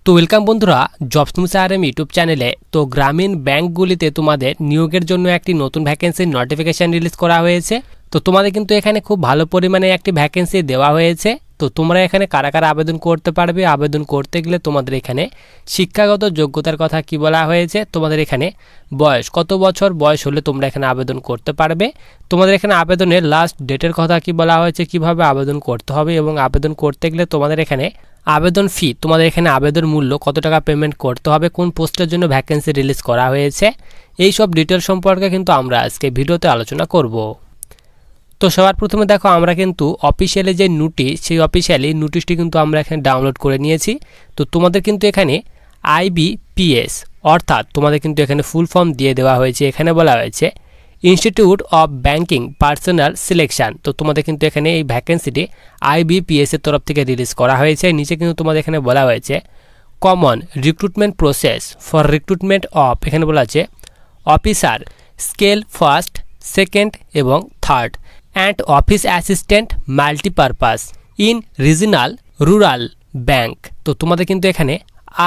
তো ওয়েলকাম বন্ধুরা, jobs news RM YouTube চ্যানেলে। তো গ্রামীণ ব্যাংকগুলিতে তোমাদের নিয়োগের জন্য একটি নতুন ভ্যাকেন্সির নোটিফিকেশন রিলিজ করা হয়েছে। তো তোমাদের কিন্তু এখানে খুব ভালো পরিমাণে একটি ভ্যাকেন্সি দেওয়া হয়েছে। তো তোমরা এখানে কারা কারা আবেদন করতে পারবে, আবেদন করতে গেলে তোমাদের এখানে শিক্ষাগত যোগ্যতার কথা কি বলা হয়েছে, তোমাদের এখানে বয়স কত বছর বয়স হলে তোমরা এখানে আবেদন করতে পারবে, তোমাদের এখানে আবেদনের লাস্ট ডেটের কথা কি বলা হয়েছে, কিভাবে আবেদন করতে হবে এবং আবেদন করতে গেলে তোমাদের এখানে আবেদন ফি, তোমাদের এখানে আবেদন মূল্য কত টাকা পেমেন্ট করতে হবে, কোন পোস্টের জন্য ভ্যাকেন্সি রিলিজ করা হয়েছে, এই সব ডিটেল সম্পর্কে কিন্তু আমরা আজকে ভিডিওতে আলোচনা করব। তো সবার প্রথমে দেখো, আমরা কিন্তু অফিসিয়ালি যে নোটিশ, সেই অফিসিয়ালি নোটিশটি কিন্তু আমরা এখানে ডাউনলোড করে নিয়েছি। তো তোমাদের কিন্তু এখানে IBPS অর্থাৎ তোমাদের কিন্তু এখানে ফুল ফর্ম দিয়ে দেওয়া হয়েছে। এখানে বলা হয়েছে institute of banking personal selection. তো তোমাদের কিন্তু এখানে এই ভ্যাকেন্সিটি IBPS এর তরফ থেকে রিলিজ করা হয়েছে। নিচে কিন্তু তোমাদের এখানে বলা হয়েছে common recruitment process for recruitment of, এখানে বলা আছে অফিসার স্কেল ফার্স্ট, সেকেন্ড এবং third and office assistant multipurpose in regional rural bank. তো তোমাদের কিন্তু এখানে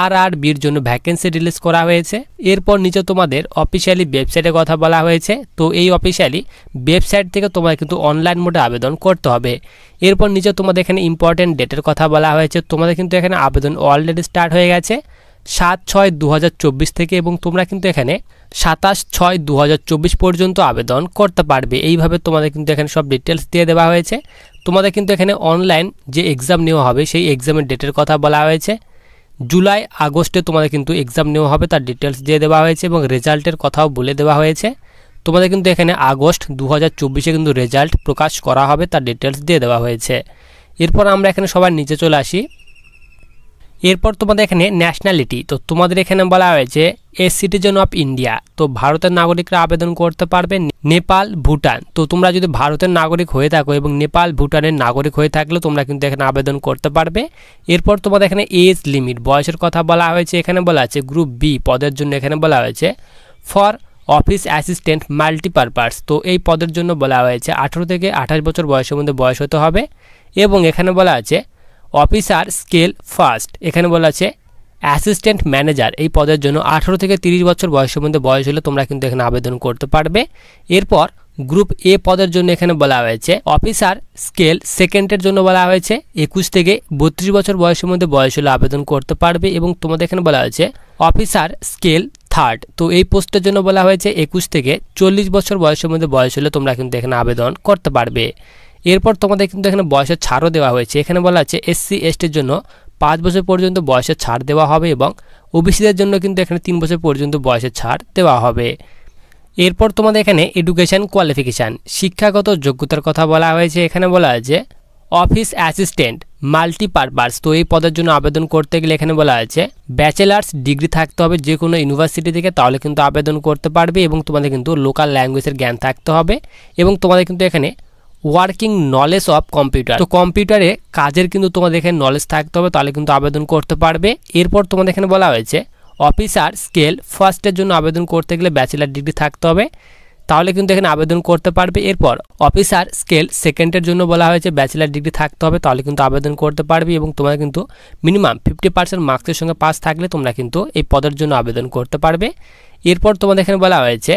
RRBর জন্য ভ্যাকেন্সি রিলিজ করা হয়েছে। এরপর নিচে তোমাদের অফিসিয়ালি ওয়েবসাইটের কথা বলা হয়েছে। তো এই অফিসিয়ালি ওয়েবসাইট থেকে তোমাদের কিন্তু অনলাইন মোডে আবেদন করতে হবে। এরপর নিচে তোমাদের এখানে ইম্পর্টেন্ট ডেটের কথা বলা হয়েছে। তোমাদের কিন্তু এখানে আবেদন অলরেডি স্টার্ট হয়ে গেছে 7/6/2024 থেকে, এবং তোমরা কিন্তু এখানে 27/6/2024 পর্যন্ত আবেদন করতে পারবে। এইভাবে তোমাদের কিন্তু এখানে সব ডিটেলস দিয়ে দেওয়া হয়েছে। তোমাদের কিন্তু এখানে অনলাইন যে এক্সাম নেওয়া হবে সেই এক্সামের ডেটের কথা বলা হয়েছে। জুলাই আগস্টে তোমাদের কিন্তু এক্সাম নেওয়া হবে, তার ডিটেলস দিয়ে দেওয়া হয়েছে এবং রেজাল্টের কথাও বলে দেওয়া হয়েছে। তোমাদের কিন্তু এখানে আগস্ট 2024 কিন্তু রেজাল্ট প্রকাশ করা হবে, তার ডিটেলস দিয়ে দেওয়া হয়েছে। এরপর আমরা এখানে সবার নিচে চলে আসি। এরপর তোমাদের এখানে ন্যাশনালিটি, তো তোমাদের এখানে বলা হয়েছে এ সিটিজেন অফ ইন্ডিয়া। তো ভারতের নাগরিকরা আবেদন করতে পারবে। নেপাল, ভুটান, তো তোমরা যদি ভারতের নাগরিক হয়ে থাকো এবং নেপাল, ভুটানের নাগরিক হয়ে থাকলে তোমরা কিন্তু এখানে আবেদন করতে পারবে। এরপর তোমাদের এখানে এজ লিমিট, বয়সের কথা বলা হয়েছে। এখানে বলা আছে গ্রুপ বি পদের জন্য এখানে বলা হয়েছে ফর অফিস অ্যাসিস্ট্যান্ট মাল্টিপারপাস। তো এই পদের জন্য বলা হয়েছে 18 থেকে 28 বছর বয়সের মধ্যে বয়স হতে হবে। এবং এখানে বলা আছে অফিসার স্কেল ফার্স্ট, এখানে বলা আছে অ্যাসিস্ট্যান্ট ম্যানেজার, এই পদের জন্য 18 থেকে 30 বছর বয়সের মধ্যে বয়স হলে তোমরা কিন্তু এখানে আবেদন করতে পারবে। এরপর গ্রুপ এ পদের জন্য এখানে বলা হয়েছে অফিসার স্কেল সেকেন্ডের জন্য বলা হয়েছে 21 থেকে 32 বছর বয়সের মধ্যে বয়স হলে আবেদন করতে পারবে। এবং তোমাদের এখানে বলা হয়েছে অফিসার স্কেল থার্ড, তো এই পোস্টের জন্য বলা হয়েছে 21 থেকে 40 বছর বয়সের মধ্যে বয়স হলে তোমরা কিন্তু এখানে আবেদন করতে পারবে। এরপর তোমাদের কিন্তু এখানে বয়সের ছাড়ও দেওয়া হয়েছে। এখানে বলা আছে SC/STর জন্য 5 বছর পর্যন্ত বয়সের ছাড় দেওয়া হবে এবং OBCদের জন্য কিন্তু এখানে 3 বছর পর্যন্ত বয়সের ছাড় দেওয়া হবে। এরপর তোমাদের এখানে এডুকেশন কোয়ালিফিকেশান, শিক্ষাগত যোগ্যতার কথা বলা হয়েছে। এখানে বলা আছে অফিস অ্যাসিস্ট্যান্ট মাল্টিপারপাস, তো এই পদের জন্য আবেদন করতে গেলে এখানে বলা আছে ব্যাচেলার্স ডিগ্রি থাকতে হবে যে কোনো ইউনিভার্সিটি থেকে, তাহলে কিন্তু আবেদন করতে পারবে। এবং তোমাদের কিন্তু লোকাল ল্যাঙ্গুয়েজের জ্ঞান থাকতে হবে। এবং তোমাদের কিন্তু এখানে ওয়ার্কিং নলেজ অফ কম্পিউটার, তো কম্পিউটারে কাজের কিন্তু তোমাদের এখানে নলেজ থাকতে হবে, তাহলে কিন্তু আবেদন করতে পারবে। এরপর তোমাদের এখানে বলা হয়েছে অফিসার স্কেল ফার্স্টের জন্য আবেদন করতে গেলে ব্যাচেলার ডিগ্রি থাকতে হবে, তাহলে কিন্তু এখানে আবেদন করতে পারবে। এরপর অফিসার স্কেল সেকেন্ডের জন্য বলা হয়েছে ব্যাচেলার ডিগ্রি থাকতে হবে, তাহলে কিন্তু আবেদন করতে পারবে। এবং তোমরা কিন্তু মিনিমাম 50% মার্কসের সঙ্গে পাস থাকলে তোমরা কিন্তু এই পদের জন্য আবেদন করতে পারবে। এরপর তোমাদের এখানে বলা হয়েছে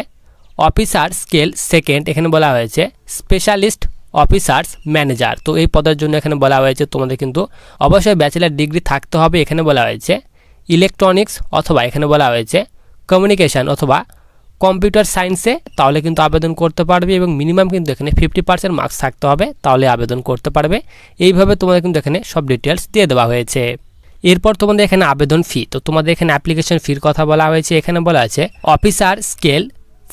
অফিসার স্কেল সেকেন্ড, এখানে বলা হয়েছে স্পেশালিস্ট অফিসার্স ম্যানেজার, তো এই পদের জন্য এখানে বলা হয়েছে তোমাদের কিন্তু অবশ্যই ব্যাচেলার ডিগ্রি থাকতে হবে। এখানে বলা হয়েছে ইলেকট্রনিক্স অথবা এখানে বলা হয়েছে কমিউনিকেশান অথবা কম্পিউটার সায়েন্সে, তাহলে কিন্তু আবেদন করতে পারবে। এবং মিনিমাম কিন্তু এখানে 50% মার্কস থাকতে হবে, তাহলে আবেদন করতে পারবে। এইভাবে তোমাদের কিন্তু এখানে সব ডিটেলস দিয়ে দেওয়া হয়েছে। এরপর তোমাদের এখানে আবেদন ফি, তো তোমাদের এখানে অ্যাপ্লিকেশন ফির কথা বলা হয়েছে। এখানে বলা আছে অফিসার স্কেল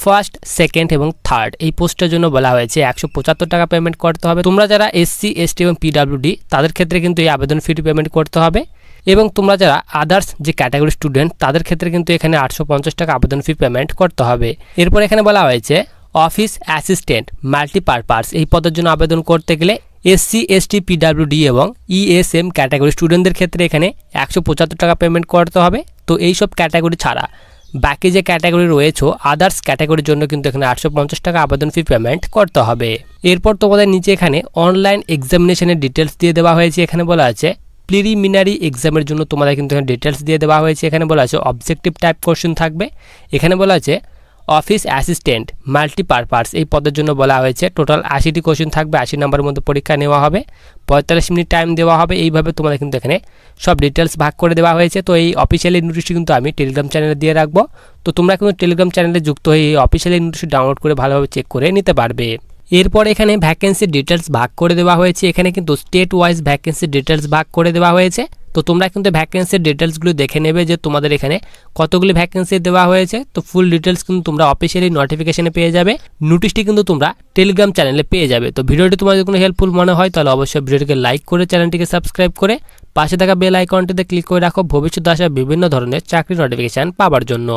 ফার্স্ট, সেকেন্ড এবং থার্ড এই পোস্টের জন্য বলা হয়েছে 175 টাকা পেমেন্ট করতে হবে। তোমরা যারা SC/ST এবং PWD তাদের ক্ষেত্রে কিন্তু এই আবেদন ফিটি পেমেন্ট করতে হবে। এবং তোমরা যারা আদার্স যে ক্যাটাগরি স্টুডেন্ট তাদের ক্ষেত্রে কিন্তু এখানে 850 টাকা আবেদন ফি পেমেন্ট করতে হবে। এরপর এখানে বলা হয়েছে অফিস অ্যাসিস্ট্যান্ট মাল্টিপারপাস, এই পদের জন্য আবেদন করতে গেলে SC/ST, PWD এবং ESM ক্যাটাগরি স্টুডেন্টদের ক্ষেত্রে এখানে 175 টাকা পেমেন্ট করতে হবে। তো এইসব ক্যাটাগরি ছাড়া বাকি যে ক্যাটাগরি রয়েছে আদার্স ক্যাটাগরির জন্য কিন্তু এখানে 850 টাকা আবেদন ফি পেমেন্ট করতে হবে। এরপর তোমাদের নিচে এখানে অনলাইন এক্সামিনেশনের ডিটেলস দিয়ে দেওয়া হয়েছে। এখানে বলা আছে প্রিলিমিনারি এক্সামের জন্য তোমাদের কিন্তু এখানে ডিটেলস দিয়ে দেওয়া হয়েছে। এখানে বলা আছে অবজেক্টিভ টাইপ কোশ্চেন থাকবে। এখানে বলা আছে অফিস অ্যাসিস্ট্যান্ট মাল্টিপারপাস এই পদের জন্য বলা হয়েছে টোটাল 80টি কোশ্চেন থাকবে, 80 নম্বরের মধ্যে পরীক্ষা নেওয়া হবে, 45 মিনিট টাইম দেওয়া হবে। এইভাবে তোমাদের কিন্তু এখানে সব ডিটেলস ভাগ করে দেওয়া হয়েছে। তো এই অফিসিয়ালি নোটিশটি কিন্তু আমি টেলিগ্রাম চ্যানেলে দিয়ে রাখবো। তো তোমরা কিন্তু টেলিগ্রাম চ্যানেলে যুক্ত হয়ে এই অফিসিয়ালি নোটিশটি ডাউনলোড করে ভালোভাবে চেক করে নিতে পারবে। এরপর এখানে ভ্যাকেন্সি ডিটেলস ভাগ করে দেওয়া হয়েছে। এখানে কিন্তু স্টেট ওয়াইজ ভ্যাকেন্সি ডিটেলস ভাগ করে দেওয়া হয়েছে। তো তোমরা কিন্তু ভ্যাকেন্সির ডিটেলসগুলো দেখে নেবে যে তোমাদের এখানে কতগুলি ভ্যাকেন্সি দেওয়া হয়েছে। তো ফুল ডিটেলস কিন্তু তোমরা অফিসিয়ালি নোটিফিকেশনে পেয়ে যাবে, নোটিশটি কিন্তু তোমরা টেলিগ্রাম চ্যানেলে পেয়ে যাবে। তো ভিডিওটি তোমাদের কোনো হেল্পফুল মনে হয় তাহলে অবশ্যই ভিডিওটিকে লাইক করে চ্যানেলটিকে সাবস্ক্রাইব করে পাশে থাকা বেল আইকনটিতে ক্লিক করে রাখো ভবিষ্যতে আসা বিভিন্ন ধরনের চাকরি নোটিফিকেশান পাওয়ার জন্য।